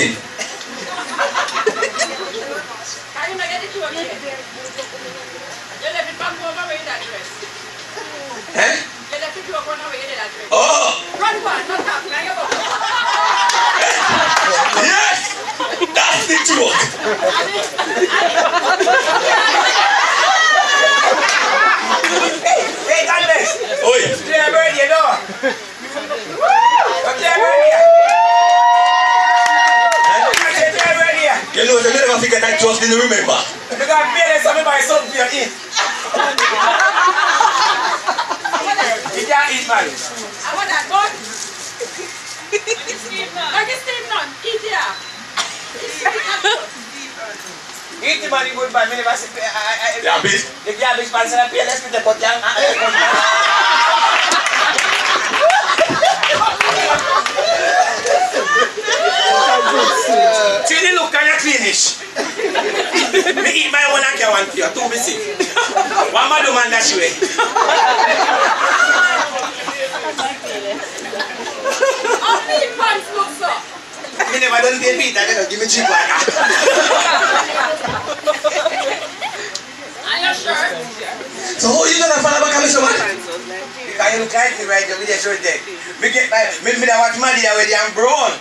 walking. Can you not get it to okay? You left it back over where you that dress. Eh? You left it to over where you did that dress. Oh! Run one, not talking. I go. Yes! That's the joke! Hey, Candace! Oi! Clear bird, you know? Clear bird here! Clear bird here! You know, you never forget that joke, didn't remember. You got parents and me buy something for you eat. You can't eat, man. I want that bun. Like it's Steve none. Eat it up. Eat the money good, man. Me never see... Yeah, bitch. The garbage man said, pay less with the pot, young. See the look kind of cleanish. Me eat my own and care one for you. Two me sick. One man do man dash away. How many pants look so? Me never done pay Peter, they don't give me cheap like that. Are you sure? So how you gonna follow back on me so much? Because you look like it right there with your shirt there. Me get my... Me watch Maddie already and brown.